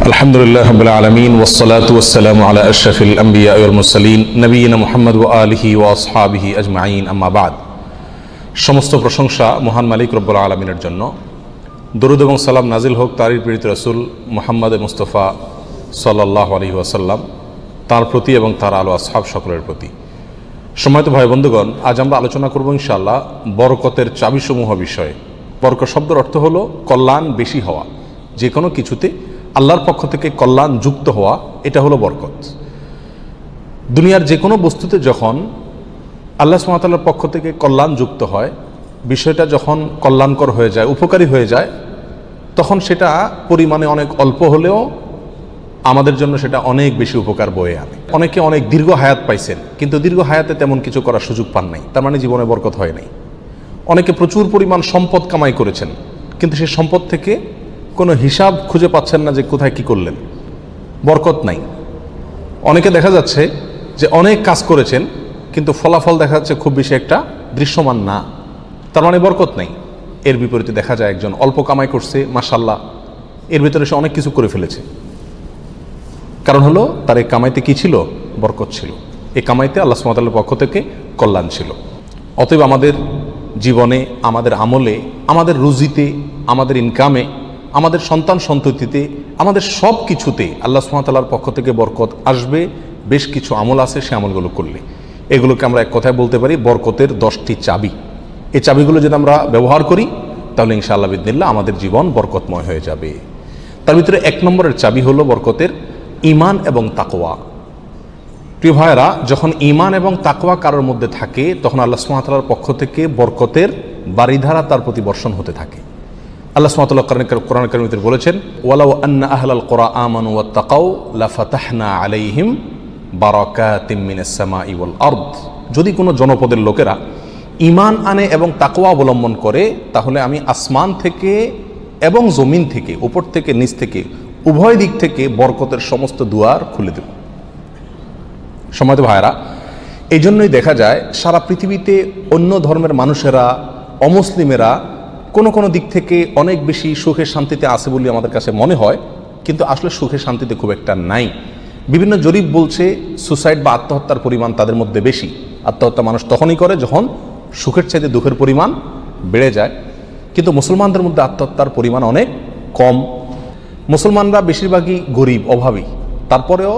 আলহামদুলিল্লাহ রাব্বিল আলামিন ওয়াসসালাতু ওয়াসসালামু আলা আশরাফিল আমবিয়া ওয়াল মুরসালিন নবিয়িনা মুহাম্মদ ওয়া আলিহি ওয়া আসহাবিহি আজমাইন আম্মা বাদ। সমস্ত প্রশংসা মহান মালিক রব্বুল আলামিনের জন্য। দরুদ এবং সালাম নাজিল হোক তারই প্রেরিত রাসূল মুহাম্মদ মুস্তাফা সাল্লাল্লাহু আলাইহি ওয়াসাল্লাম তার প্রতি এবং তার আলো আসহাব সকলের প্রতি। সম্মানিত ভাই বন্ধুগণ, আজ আমরা আলোচনা করব ইনশাআল্লাহ বরকতের চাবিসমূহ বিষয়ে। বরকত শব্দের অর্থ হলো কল্যাণ বেশি হওয়া, যে কোনো কিছুতে আল্লাহর পক্ষ থেকে কল্যাণ যুক্ত হওয়া, এটা হলো বরকত। দুনিয়ার যে কোনো বস্তুতে যখন আল্লাহ সুবহানাহু ওয়া তাআলার পক্ষ থেকে কল্যাণ যুক্ত হয়, বিষয়টা যখন কল্যাণকর হয়ে যায়, উপকারী হয়ে যায়, তখন সেটা পরিমাণে অনেক অল্প হলেও আমাদের জন্য সেটা অনেক বেশি উপকার বয়ে আনে। অনেকে অনেক দীর্ঘ হায়াত পাইছেন, কিন্তু দীর্ঘ হায়াতে তেমন কিছু করার সুযোগ পান নাই, তার মানে জীবনে বরকত হয় নাই। অনেকে প্রচুর পরিমাণ সম্পদ কামাই করেছেন, কিন্তু সেই সম্পদ থেকে কোনো হিসাব খুঁজে পাচ্ছেন না যে কোথায় কি করলেন, বরকত নাই। অনেকে দেখা যাচ্ছে যে অনেক কাজ করেছেন, কিন্তু ফলাফল দেখা যাচ্ছে খুব বেশি একটা দৃশ্যমান না, তার মানে বরকত নাই। এর বিপরীতে দেখা যায় একজন অল্প কামাই করছে, মাশাআল্লাহ, এর ভিতরে সে অনেক কিছু করে ফেলেছে। কারণ হলো তার এই কামাইতে কি ছিল? বরকত ছিল। এই কামাইতে আল্লাহ সুবহানাহু ওয়া তাআলার পক্ষ থেকে কল্যাণ ছিল। অতএব আমাদের জীবনে, আমাদের আমলে, আমাদের রুজিতে, আমাদের ইনকামে, আমাদের সন্তান সন্ততিতে, আমাদের সব কিছুতে আল্লাহ সুবহানাহু ওয়া তাআলার পক্ষ থেকে বরকত আসবে। বেশ কিছু আমল আছে, সে আমলগুলো করলে এগুলোকে আমরা এক কথায় বলতে পারি বরকতের 10টি চাবি। এই চাবিগুলো যদি আমরা ব্যবহার করি তাহলে ইনশাআল্লাহ বিদিনিল্লাহ আমাদের জীবন বরকতময় হয়ে যাবে। তার ভিতরে 1 নম্বরের চাবি হলো বরকতের ঈমান এবং তাকওয়া। প্রিয় ভাইয়েরা, যখন ঈমান এবং তাকওয়া কারোর মধ্যে থাকে, তখন আল্লাহ সুবহানাহু ওয়া তাআলার পক্ষ থেকে বরকতের বারিধারা তার প্রতি বর্ষণ হতে থাকে। আল্লাহ সুবহানাহু ওয়া তাআলা কোরআন কারীমে বলেছেন, ওয়ালাউ আন্না আহলাল কুরা আমানু ওয়াত্তাকাউ লাফাতাহনা আলাইহিম বারাকাতিম মিনাস সামাই ওয়াল আরদ। যদি কোনো জনপদের লোকেরা ঈমান আনে এবং তাকওয়া অবলম্বন করে, তাহলে আমি আসমান থেকে এবং জমিন থেকে, উপর থেকে নিচ থেকে, উভয় দিক থেকে বরকতের সমস্ত দুয়ার খুলে দেব। সম্মানিত ভাইরা, এই জন্যই দেখা যায় সারা পৃথিবীতে অন্য ধর্মের মানুষেরা, অমুসলিমেরা কোনো কোনো দিক থেকে অনেক বেশি সুখে শান্তিতে আছে বলে আমাদের কাছে মনে হয়, কিন্তু আসলে সুখে শান্তিতে খুব একটা নাই। বিভিন্ন জরিপ বলছে সুসাইড বা আত্মহত্যার পরিমাণ তাদের মধ্যে বেশি। আত্মহত্যা মানুষ তখনই করে যখন সুখের চাইতে দুঃখের পরিমাণ বেড়ে যায়, কিন্তু মুসলমানদের মধ্যে আত্মহত্যার পরিমাণ অনেক কম। মুসলমানরা বেশিরভাগই গরিব, অভাবী, তারপরেও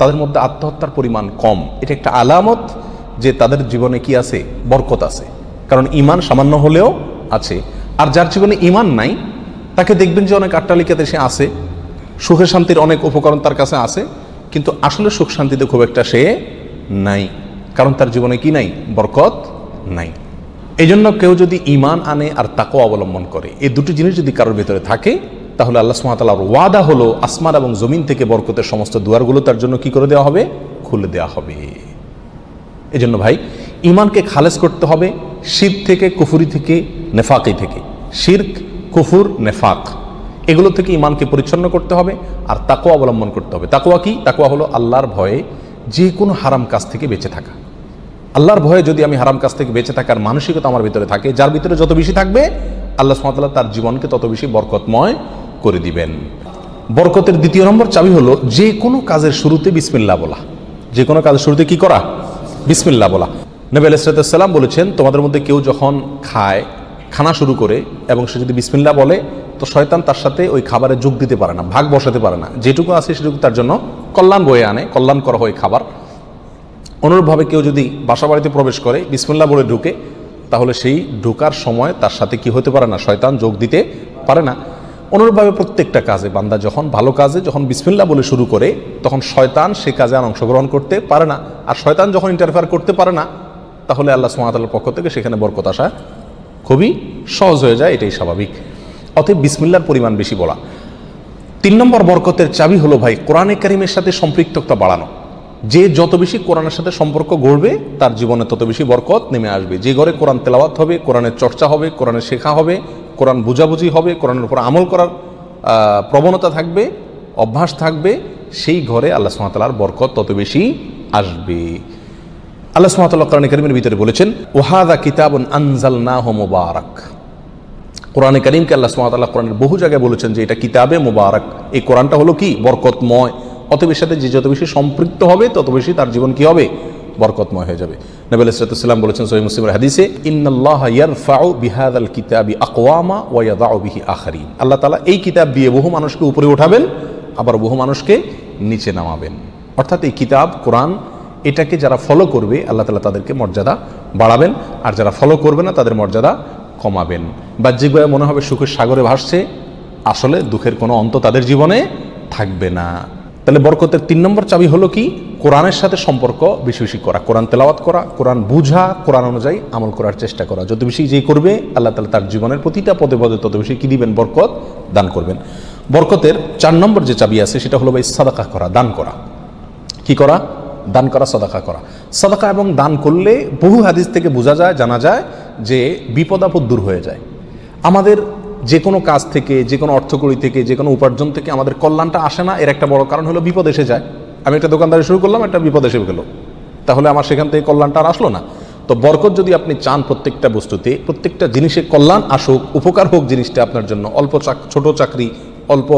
তাদের মধ্যে আত্মহত্যার পরিমাণ কম। এটা একটা আলামত যে তাদের জীবনে কি আছে? বরকত আছে। কারণ ঈমান সামান্য হলেও আছে। আর যার জীবনে ঈমান নাই, তাকে দেখবেন যে অনেক আট্টালিকাতে সে আছে, সুখে শান্তির অনেক উপকরণ তার কাছে আছে, কিন্তু আসলে সুখ শান্তিতে খুব একটা সে নাই। কারণ তার জীবনে কি নাই? বরকত নাই। এই জন্য কেউ যদি ঈমান আনে আর তাকওয়া অবলম্বন করে, এই দুটি জিনিস যদি কারোর ভিতরে থাকে, তাহলে আল্লাহ সুবহানাহু ওয়া তাআলার ওয়াদা হলো আসমান এবং জমিন থেকে বরকতের সমস্ত দুয়ারগুলো তার জন্য কি করে দেওয়া হবে? খুলে দেওয়া হবে। এই জন্য ভাই, ঈমানকে খালেস করতে হবে শিরক থেকে, কুফরি থেকে, নেফাকি থেকে। শিরক, কুফর, নেফাক, এগুলো থেকে ঈমানকে পরিচ্ছন্ন করতে হবে আর তাকওয়া অবলম্বন করতে হবে। তাকওয়া কি? তাকওয়া হলো আল্লাহর ভয়ে যে কোনো হারাম কাজ থেকে বেঁচে থাকা। আল্লাহর ভয়ে যদি আমি হারাম কাজ থেকে বেঁচে থাকার মানসিকতা আমার ভিতরে থাকে, যার ভিতরে যত বেশি থাকবে আল্লাহ সুবহানাহু ওয়া তাআলা তার জীবনকে তত বেশি বরকতময় করে দিবেন। বরকতের 2 নম্বর চাবি হলো যে কোনো কাজের শুরুতে বিসমিল্লাহ বলা। যে কোনো কাজের শুরুতে কি করা? বিসমিল্লাহ বলা। নবী আলাইহিস সালাম বলেছেন, তোমাদের মধ্যে কেউ যখন খানা শুরু করে এবং সে যদি বিসমিল্লাহ বলে, তো শয়তান তার সাথে ওই খাবারে যোগ দিতে পারে না, ভাগ বসাতে পারে না। যেটুকু আছে সেটুকু তার জন্য কল্যাণ বয়ে আনে, কল্যাণ করা হয় খাবার। অনুরূপভাবে কেউ যদি বাসা বাড়িতে প্রবেশ করে, বিসমিল্লাহ বলে ঢুকে, তাহলে সেই ঢোকার সময় তার সাথে কি হতে পারে না? শয়তান যোগ দিতে পারে না। অনুরূপভাবে প্রত্যেকটা কাজে বান্দা যখন ভালো কাজে যখন বিসমিল্লাহ বলে শুরু করে, তখন শয়তান সে কাজে আর অংশগ্রহণ করতে পারে না। আর শয়তান যখন ইন্টারফেয়ার করতে পারে না, তাহলে আল্লাহ সুবহানাহু ওয়া তাআলার পক্ষ থেকে সেখানে বরকত আসা খুবই সহজ হয়ে যায়। এটাই স্বাভাবিক। অতএব বিসমিল্লাহর পরিমাণ বেশি বলা। 3 নম্বর বরকতের চাবি হলো ভাই কোরআনে কারিমের সাথে সম্পৃক্ততা বাড়ানো। যে যত বেশি কোরআনের সাথে সম্পর্ক গড়বে, তার জীবনে তত বেশি বরকত নেমে আসবে। যে ঘরে কোরআন তেলাওয়াত হবে, কোরআনের চর্চা হবে, কোরআনের শেখা হবে, কোরআন বুঝাবুঝি হবে, কোরআনের উপর আমল করার প্রবণতা থাকবে, অভ্যাস থাকবে, সেই ঘরে আল্লাহ সুবহানাহু ওয়া তাআলার বরকত তত বেশি আসবে। আল্লাহ সুবহানাহু ওয়া তাআলা কোরআন কারীমের ভিতরে বলেছেন, ওয়াহাযা কিতাবুন আনজালনাহু মুবারাক। কোরআনে কারীমকে আল্লাহ সুবহানাহু ওয়া তাআলা কোরআনের বহু জায়গায় বলেছেন যে এটা কিতাবে মুবারক, এই কোরআনটা হলো কি বরকতময়, অতএব এর সাথে যে যত বেশি সম্পৃক্ত হবে তত বেশি তার জীবন কি হবে, বরকতময় হয়ে যাবে। নবী আলাইহিস সালাতু ওয়াস সালাম বলেছেন সহিহ মুসলিমের হাদিসে, ইন্নাল্লাহা ইয়ারফাউ বিহাযাল কিতাবি আকওয়ামা ওয়া ইয়াদাউ বিহি আখারিন, আল্লাহ তাআলা এই কিতাব দিয়ে বহু মানুষকে উপরে উঠাবেন, আবার বহু মানুষকে নিচে নামাবেন। অর্থাৎ এই কিতাব কোরআন এটাকে যারা ফলো করবে আল্লাহ তাআলা তাদেরকে মর্যাদা বাড়াবেন, আর যারা ফলো করবে না তাদের মর্যাদা কমাবেন। বাহ্যিকভাবে মনে হবে সুখের সাগরে ভাসছে, আসলে দুঃখের কোনো অন্ত তাদের জীবনে থাকবে না। তাহলে বরকতের 3 নম্বর চাবি হলো কি, কোরআনের সাথে সম্পর্ক বেশি বেশি করা, কোরআন তেলাওয়াত করা, কোরআন বুঝা, কোরআন অনুযায়ী আমল করার চেষ্টা করা। যত বেশি যে করবে আল্লাহ তাআলা তার জীবনের প্রতিটা পদে পদে তত বেশি কি দিবেন, বরকত দান করবেন। বরকতের 4 নম্বর যে চাবি আছে সেটা হলো ভাই সাদাকা করা, দান করা। কি করা? দান করা, সাদাকা করা। সাদাকা এবং দান করলে বহু হাদিস থেকে বোঝা যায়, জানা যায় যে বিপদ আপদ দূর হয়ে যায়। আমাদের যে কোনো কাজ থেকে, যে কোনো অর্থকড়ি থেকে, যে কোনো উপার্জন থেকে আমাদের কল্যাণটা আসে না, এর একটা বড় কারণ হলো বিপদ এসে যায়। আমি একটা দোকানদারি শুরু করলাম, একটা বিপদ এসে গেল, তাহলে আমার সেখান থেকে কল্যাণটা আর আসলো না। তো বরকত যদি আপনি চান প্রত্যেকটা বস্তুতে, প্রত্যেকটা জিনিসে কল্যাণ আসুক, উপকার হোক জিনিসটা আপনার জন্য, অল্প ছোট চাকরি, অল্প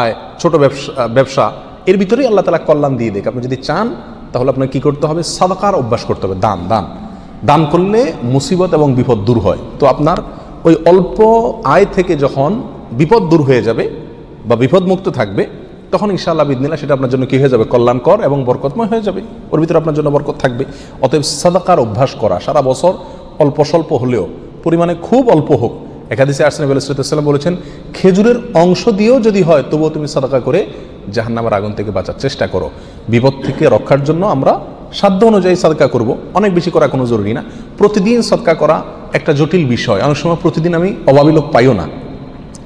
আয়, ছোট ব্যবসা, এর ভিতরেই আল্লাহ তাআলা কল্যাণ দিয়ে দেখ। আপনি যদি চান তাহলে আপনাকে কি করতে হবে, সাদাকার অভ্যাস করতে হবে। দান করলে মুসিবত এবং বিপদ দূর হয়। তো আপনার ওই অল্প আয় থেকে যখন বিপদ দূর হয়ে যাবে বা বিপদ মুক্ত থাকবে, তখন ইনশাআল্লাহ বিদিনিল্লাহ সেটা আপনার জন্য কি হয়ে যাবে, কল্যাণকর এবং বরকতময় হয়ে যাবে, ওর ভিতরে আপনার জন্য বরকত থাকবে। অতএব সাদাকার অভ্যাস করা, সারা বছর অল্প স্বল্প হলেও, পরিমাণে খুব অল্প হোক। এক হাদিসে আসছে নবী সাল্লাল্লাহু আলাইহি ওয়াসাল্লাম বলেছেন, খেজুরের অংশ দিয়েও যদি হয় তবুও তুমি সাদাকা করে জাহান্নামের আগুন থেকে বাঁচার চেষ্টা করো। বিপদ থেকে রক্ষার জন্য আমরা সাধ্য অনুযায়ী সাদকা করব, অনেক বেশি করা কোনো জরুরি না। প্রতিদিন সাদকা করা একটা জটিল বিষয়, অনেক সময় প্রতিদিন আমি অভাবী লোক পাইও না,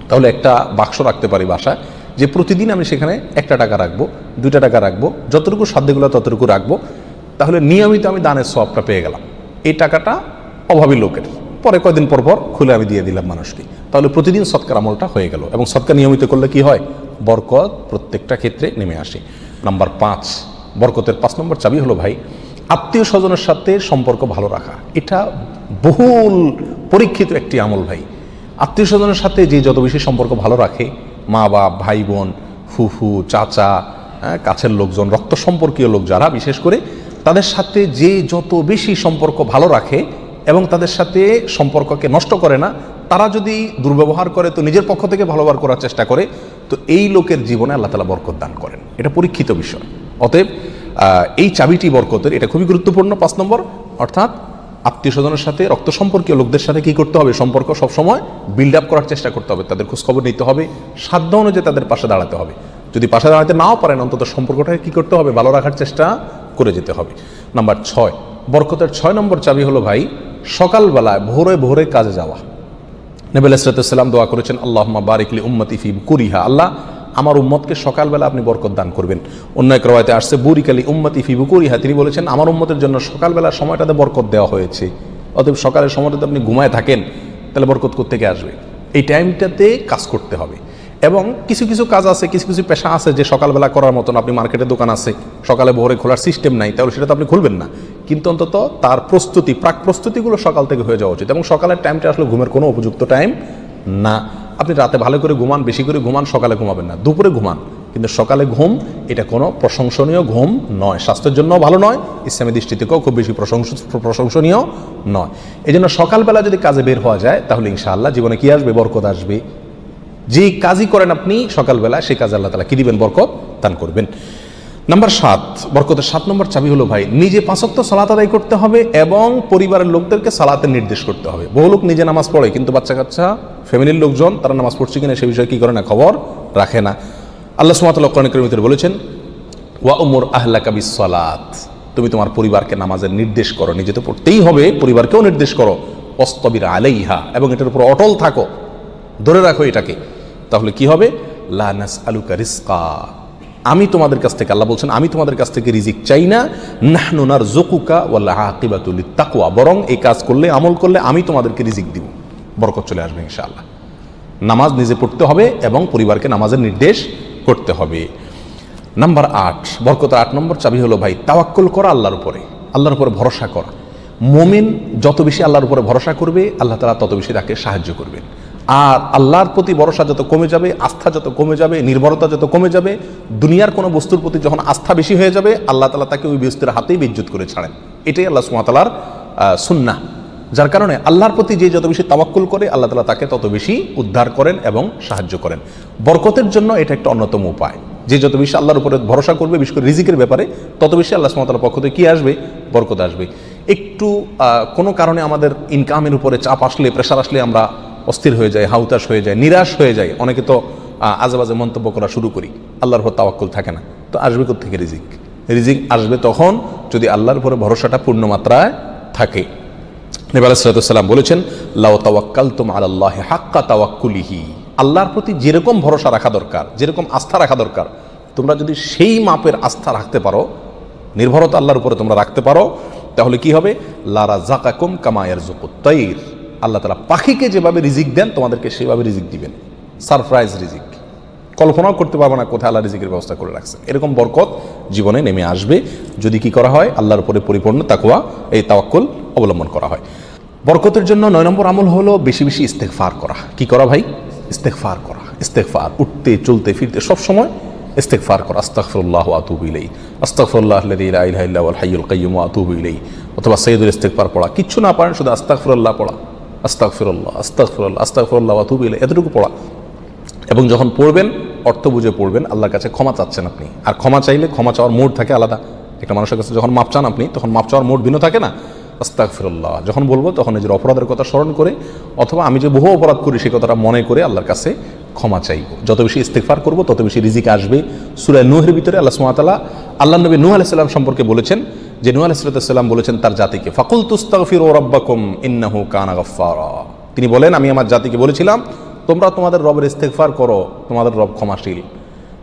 তাহলে একটা বাক্স রাখতে পারি বাসায়, যে প্রতিদিন আমি সেখানে 1 টাকা রাখবো, 2 টাকা রাখবো, যতটুকু সাধ্যগুলো ততটুকু রাখবো, তাহলে নিয়মিত আমি দানের সওয়াবটা পেয়ে গেলাম। এই টাকাটা অভাবী লোকের, পরে কয়দিন পর পর খুলে আমি দিয়ে দিলাম মানুষকে, তাহলে প্রতিদিন সৎকার আমলটা হয়ে গেল। এবং সৎকার নিয়মিত করলে কি হয়, বরকত প্রত্যেকটা ক্ষেত্রে নেমে আসে। নাম্বার 5, বরকতের 5 নম্বর চাবি হলো ভাই, আত্মীয় স্বজনের সাথে সম্পর্ক ভালো রাখা। এটা বহুল পরীক্ষিত একটি আমল ভাই। আত্মীয় স্বজনের সাথে যে যত বেশি সম্পর্ক ভালো রাখে, মা বাপ, ভাই বোন, ফুফু, চাচা, কাছের লোকজন, রক্ত সম্পর্কীয় লোক যারা, বিশেষ করে তাদের সাথে যে যত বেশি সম্পর্ক ভালো রাখে এবং তাদের সাথে সম্পর্ককে নষ্ট করে না, তারা যদি দুর্ব্যবহার করে তো নিজের পক্ষ থেকে ভালো ব্যবহার করার চেষ্টা করে, তো এই লোকের জীবনে আল্লাহ তাআলা বরকত দান করেন। এটা পরীক্ষিত বিষয়। অতএব এই চাবিটি বরকতের, এটা খুবই গুরুত্বপূর্ণ। 5 নম্বর, অর্থাৎ আত্মীয় স্বজনের সাথে, রক্ত সম্পর্কীয় লোকদের সাথে কি করতে হবে, সম্পর্ক সবসময় বিল্ড আপ করার চেষ্টা করতে হবে, তাদের খোঁজখবর নিতে হবে, সাধ্য অনুযায়ী তাদের পাশে দাঁড়াতে হবে। যদি পাশে দাঁড়াতে নাও পারেন, অন্তত সম্পর্কটাকে কি করতে হবে, ভালো রাখার চেষ্টা করে যেতে হবে। নাম্বার 6, বরকতের 6 নম্বর চাবি হলো ভাই, সকালবেলায় ভোরে ভোরে কাজে যাওয়া। নবী আলাইহিস সালাম দোয়া করেছেন, আল্লাহুম্মা বারিক লি উম্মতি ফি বুকুরিহা, আল্লাহ আমার উম্মতকে সকালবেলা আপনি বরকত দান করবেন। অন্য এক রওয়ায়াতে আসছে বুরিকা লি উম্মতি ফি বুকুরিহা, তিনি বলেছেন আমার উম্মতের জন্য সকালবেলার সময়টাতে বরকত দেওয়া হয়েছে। অতএব সকালের সময়টাতে আপনি ঘুমায় থাকেন, তাহলে বরকত কোত্থেকে আসবে? এই টাইমটাতে কাজ করতে হবে। এবং কিছু কিছু কাজ আছে, কিছু কিছু পেশা আছে যে সকালবেলা করার মতন, আপনি মার্কেটের দোকান আছে, সকালে ভোরে খোলার সিস্টেম নাই, তাহলে সেটা তো আপনি খুলবেন না। কিন্তু অন্তত তার প্রস্তুতি, প্রাক প্রস্তুতিগুলো সকাল থেকে হয়ে যাওয়া উচিত। এবং সকালের টাইমটা আসলে ঘুমের কোনো উপযুক্ত টাইম না। আপনি রাতে ভালো করে ঘুমান, বেশি করে ঘুমান, সকালে ঘুমাবেন না, দুপুরে ঘুমান, কিন্তু সকালে ঘুম এটা কোনো প্রশংসনীয় ঘুম নয়, স্বাস্থ্যের জন্য ভালো নয়, ইসলামী দৃষ্টি থেকেও খুব বেশি প্রশংসনীয় নয়। এই জন্য সকালবেলা যদি কাজে বের হওয়া যায় তাহলে ইনশাআল্লাহ জীবনে কি আসবে, বরকত আসবে। যে কাজই করেন আপনি সকালবেলা, সেই কাজে আল্লাহ তাআলা কি দিবেন, বরকত দান করবেন। নাম্বার 7, বরকতের 7 নম্বর চাবি হলো ভাই, নিজে 5 ওয়াক্ত সালাত আদায় করতে হবে এবং পরিবারের লোকদেরকে সালাতের নির্দেশ করতে হবে। বহু লোক নিজে নামাজ পড়ে, কিন্তু বাচ্চা কাচ্চা, ফ্যামিলির লোকজন তারা নামাজ পড়ছে কিনা সে বিষয়ে কি করে না, খবর রাখে না। আল্লাহ সুবহানাহু ওয়া তাআলা কোরআন কারীমের ভিতরে বলেছেন, ওয়া উমুর আহলাকা বিস-সালাত, তুমি তোমার পরিবারকে নামাজের নির্দেশ করো, নিজে তো পড়তেই হবে, পরিবারকেও নির্দেশ করো, ওয়াসতাবির আলাইহা, এবং এটার উপর অটল থাকো, ধরে রাখো এটাকে। তাহলে কি হবে, লা নাসআলুকা রিজকা, আমি তোমাদের কাছ থেকে, আল্লাহ বলছেন আমি তোমাদের কাছ থেকে রিজিক চাই না, নাহনু নারযুকুকা ওয়াল আকিবাতু লিত-তাকওয়া, বরং এই কাজ করলে, আমল করলে আমি তোমাদেরকে রিজিক দিব, বরকত চলে আসবে ইনশাআল্লাহ। নামাজ নিজে পড়তে হবে এবং পরিবারকে নামাজের নির্দেশ করতে হবে। নাম্বার 8, বরকতের 8 নম্বর চাবি হলো ভাই, তাওয়াক্কুল করা আল্লাহর উপরে, আল্লাহর উপরে ভরসা করা। মুমিন যত বেশি আল্লাহর উপরে ভরসা করবে, আল্লাহ তাআলা তত বেশি তাকে সাহায্য করবেন। আর আল্লাহর প্রতি ভরসা যত কমে যাবে, আস্থা যত কমে যাবে, নির্ভরতা যত কমে যাবে, দুনিয়ার কোনো বস্তুর প্রতি যখন আস্থা বেশি হয়ে যাবে, আল্লাহ তাআলা তাকে ওই বস্তুর হাতেই বেইজ্জত করে ছাড়েন। এটাই আল্লাহ সুবহানাহু ওয়া তাআলার সুন্নাহ। যার কারণে আল্লাহর প্রতি যে যত বেশি তাওয়াক্কুল করে, আল্লাহ তাআলা তাকে তত বেশি উদ্ধার করেন এবং সাহায্য করেন। বরকতের জন্য এটা একটা অন্যতম উপায়। যে যত বেশি আল্লাহর উপরে ভরসা করবে, বিশেষ করে রিজিকের ব্যাপারে, তত বেশি আল্লাহ সুবহানাহু ওয়া তাআলার পক্ষ থেকে কি আসবে? বরকত আসবে। একটু কোনো কারণে আমাদের ইনকামের উপরে চাপ আসলে, প্রেশার আসলে আমরা অস্থির হয়ে যায়, হাউতাশ হয়ে যায়, নিরাশ হয়ে যায়। অনেকে তো আজেবাজে মন্তব্য করা শুরু করি, আল্লাহর উপর তাওয়াক্কুল থাকে না। তো আসবে কোত্থেকে রিজিক? রিজিক আসবে তখন যদি আল্লাহর উপরে ভরসাটা পূর্ণ মাত্রায় থাকে। নবী আলাইহিস সালাতু ওয়াস সালাম বলেছেন, লাউ তাওয়াক্কালতুম আলাল্লাহি হাক্কা তাওয়াক্কুলিহি, আল্লাহর প্রতি যেরকম ভরসা রাখা দরকার, যেরকম আস্থা রাখা দরকার, তোমরা যদি সেই মাপের আস্থা রাখতে পারো, নির্ভরতা আল্লাহর উপরে তোমরা রাখতে পারো, তাহলে কি হবে? লা রাযাকাকুম কামা ইয়ারযুকুত তাইর, আল্লাহ তাআলা পাখিকে যেভাবে রিজিক দেন তোমাদেরকে সেভাবে রিজিক দিবেন। সারপ্রাইজ রিজিক, কল্পনাও করতে পারবে না কোথায় আল্লাহ রিজিকের ব্যবস্থা করে রাখছে। এরকম বরকত জীবনে নেমে আসবে যদি কি করা হয়? আল্লাহর উপরে পরিপূর্ণ তাকওয়া, এই তাওয়াক্কুল অবলম্বন করা হয়। বরকতের জন্য 9 নম্বর আমল হলো বেশি বেশি ইস্তেগফার করা। কি করা ভাই? ইস্তেগফার করা। ইস্তেগফার, উঠতে চলতে ফিরতে সব সময় ইস্তেগফার করা। আস্তাগফিরুল্লাহ ওয়া আতুবু ইলাইহি, আস্তাগফিরুল্লাহাল্লাযী লা ইলাহা ইল্লা হুয়াল হাইয়ুল কাইয়্যুম ওয়া আতুবু ইলাইহি, অথবা সাইয়্যিদুল ইস্তেগফার পড়া। কিচ্ছু না পারেন, শুধু আস্তাগফিরুল্লাহ পড়া, আস্তাগফিরুল্লাহ আস্তাগফিরুল্লাহ আস্তাগফিরুল্লাহ ওয়া আতুবু ইলাইহি, এতটুকু পড়া। এবং যখন পড়বেন অর্থ বুঝে পড়বেন। আল্লাহর কাছে ক্ষমা চাচ্ছেন আপনি, আর ক্ষমা চাইলে ক্ষমা চাওয়ার মোড থাকে আলাদা। একটা মানুষের কাছে যখন মাপ চান আপনি, তখন মাপ চাওয়ার মোড ভিন্ন থাকে না? আস্তাগফিরুল্লাহ যখন বলবো তখন নিজের অপরাধের কথা স্মরণ করে, অথবা আমি যে বহু অপরাধ করি সেই কথাটা মনে করে আল্লাহর কাছে ক্ষমা চাইব। যত বেশি ইস্তেগফার করব তত বেশি রিজিক আসবে। সূরা নূহের ভিতরে আল্লাহ সুবহানাহু ওয়া তাআলা আল্লাহর নবী নূহ আলাইহিস সালাম সম্পর্কে বলেছেন যে নূহ আলাইহিস সালাম বলেছেন তার জাতিকে, ফাকুলতু আস্তাগফিরু রাব্বাকুম ইন্নাহু কানা গাফফারা। তিনি বলেন, আমি আমার জাতিকে বলেছিলাম তোমরা তোমাদের রবের ইস্তেগফার করো, তোমাদের রব ক্ষমাশীল।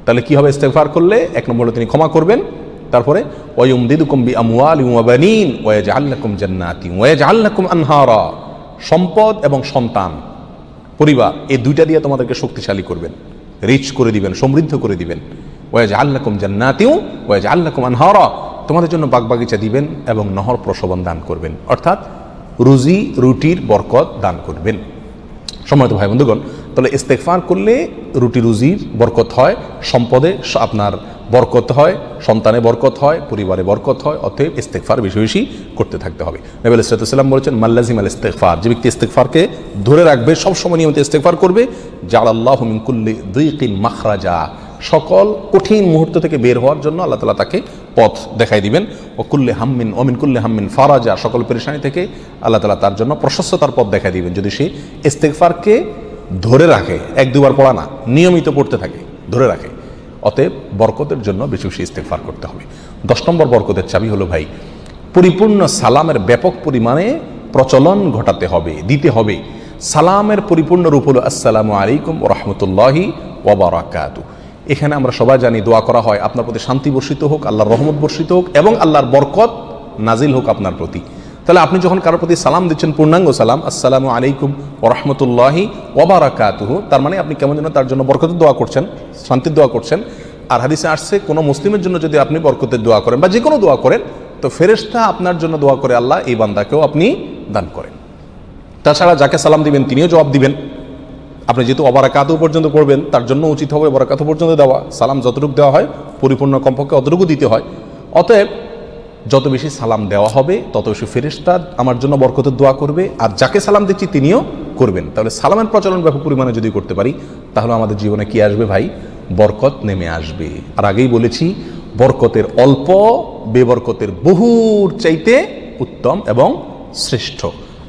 তাহলে কি হবে? ইস্তেগফার করলে 1 নম্বরে তিনি ক্ষমা করবেন, তারপরে ওয়ায়ুমদিদুকুম বিআমওয়ালিন ওয়া বানিন ওয়া ইয়াজআল লাকুম জান্নাতিন ওয়া ইয়াজআল লাকুম আনহারা। সম্পদ এবং সন্তান, পরিবার, এই দুইটা দিয়ে তোমাদেরকে শক্তিশালী করবেন, রিচ করে দিবেন, সমৃদ্ধ করে দিবেন। ওয়া ইয়াজআল লাকুম জান্নাতিন ওয়া ইয়াজআল লাকুম আনহারা, তোমাদের জন্য বাগবাগিচা দিবেন এবং নহর প্রসবন দান করবেন, অর্থাৎ রুজি রুটির বরকত দান করবেন। সম্মানিত ভাই বন্ধুগণ, তাহলে ইস্তেগফার করলে রুটি রুজির বরকত হয়, সম্পদে আপনার বরকত হয়, সন্তানে বরকত হয়, পরিবারে বরকত হয়। অতএব ইস্তেগফার বেশি বেশি করতে থাকতে হবে। নবী আলাইহিস সালাম বলেছেন, মাল্লাজিমাল ইস্তেগফার, যে ব্যক্তি ইস্তেগফারকে ধরে রাখবে, সবসময় নিয়মিত ইস্তেগফার করবে, জাআলাল্লাহু মিন কুল্লি যিকিন মাখরাজা, সকল কঠিন মুহূর্ত থেকে বের হওয়ার জন্য আল্লাহ তাআলা তাকে পথ দেখাই দিবেন। ও কুল্লি হাম্মিন ও মিন কুল্লি হাম্মিন ফারাজা, সকল পেরেশানি থেকে আল্লাহ তাআলা তার জন্য প্রশস্ততার পথ দেখাই দিবেন, যদি সে ইস্তেগফারকে ধরে রাখে। 1-2 বার পড়া না, নিয়মিত পড়তে থাকে, ধরে রাখে। অতএব বরকতের জন্য বেশি বেশি ইস্তেগফার করতে হবে। 10 নম্বর বরকতের চাবি হলো ভাই, পরিপূর্ণ সালামের ব্যাপক পরিমাণে প্রচলন ঘটাতে হবে, দিতে হবে। সালামের পরিপূর্ণ রূপ হলো আসসালামু আলাইকুম ওয়া রাহমাতুল্লাহি ওয়া বারাকাতুহু। এখানে আমরা সবাই জানি দোয়া করা হয়, আপনার প্রতি শান্তি বর্ষিত হোক, আল্লাহর রহমত বর্ষিত হোক এবং আল্লাহর বরকত নাজিল হোক আপনার প্রতি। তাহলে আপনি যখন কারোর প্রতি সালাম দিচ্ছেন, পূর্ণাঙ্গ সালাম, আসসালামু আলাইকুম ওয়া রাহমাতুল্লাহি ওয়া বারাকাতুহু, তার মানে আপনি কেমন যেন তার জন্য বরকতের দোয়া করছেন, শান্তির দোয়া করছেন। আর হাদিসে আসছে, কোনো মুসলিমের জন্য যদি আপনি বরকতের দোয়া করেন বা যে কোনো দোয়া করেন, তো ফেরেশতা আপনার জন্য দোয়া করে আল্লাহ এই বান্দাকেও আপনি দান করেন। তাছাড়া যাকে সালাম দিবেন তিনিও জবাব দিবেন। আপনি যেহেতু অবারাকাতু পর্যন্ত পড়বেন, তার জন্য উচিত হবে অবারাকাতু পর্যন্ত দেওয়া। সালাম যতটুকু দেওয়া হয় পরিপূর্ণ কমপক্ষে অতটুকু দিতে হয়। অতএব যত বেশি সালাম দেওয়া হবে তত বেশি ফেরেশতা আমার জন্য বরকতের দোয়া করবে, আর যাকে সালাম দিচ্ছি তিনিও করবেন। তাহলে সালামের প্রচলন ব্যাপক পরিমাণে যদি করতে পারি, তাহলে আমাদের জীবনে কি আসবে ভাই? বরকত নেমে আসবে। আর আগেই বলেছি, বরকতের অল্প বেবরকতের বহুর চাইতে উত্তম এবং শ্রেষ্ঠ।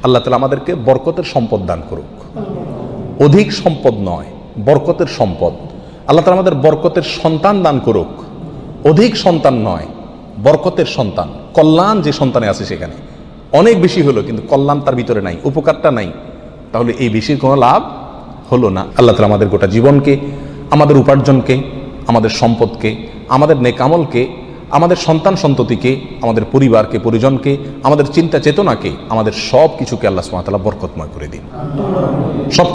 আল্লাহ তাআলা আমাদেরকে বরকতের সম্পদ দান করুক। অধিক সম্পদ নয়, বরকতের সম্পদ। আল্লাহ তাআলা আমাদের বরকতের সন্তান দান করুক। অধিক সন্তান নয়, বরকতের সন্তান। কল্যাণ যে সন্তানে আছে সেখানে অনেক বেশি হলো, কিন্তু কল্যাণ তার ভিতরে নাই, উপকারটা নাই, তাহলে এই বেশির কোনো লাভ হলো না। আল্লাহ তাআলা আমাদের গোটা জীবনকে, আমাদের উপার্জনকে, আমাদের সম্পদকে, আমাদের নেক আমলকে, আমাদের সন্তান সন্ততিকে, আমাদের পরিবারকে, পরিজনকে, আমাদের চিন্তা চেতনাকে, আমাদের সব কিছুকে আল্লাহ সুবহানাহু ওয়া তাআলা বরকতময় করে দিন। সব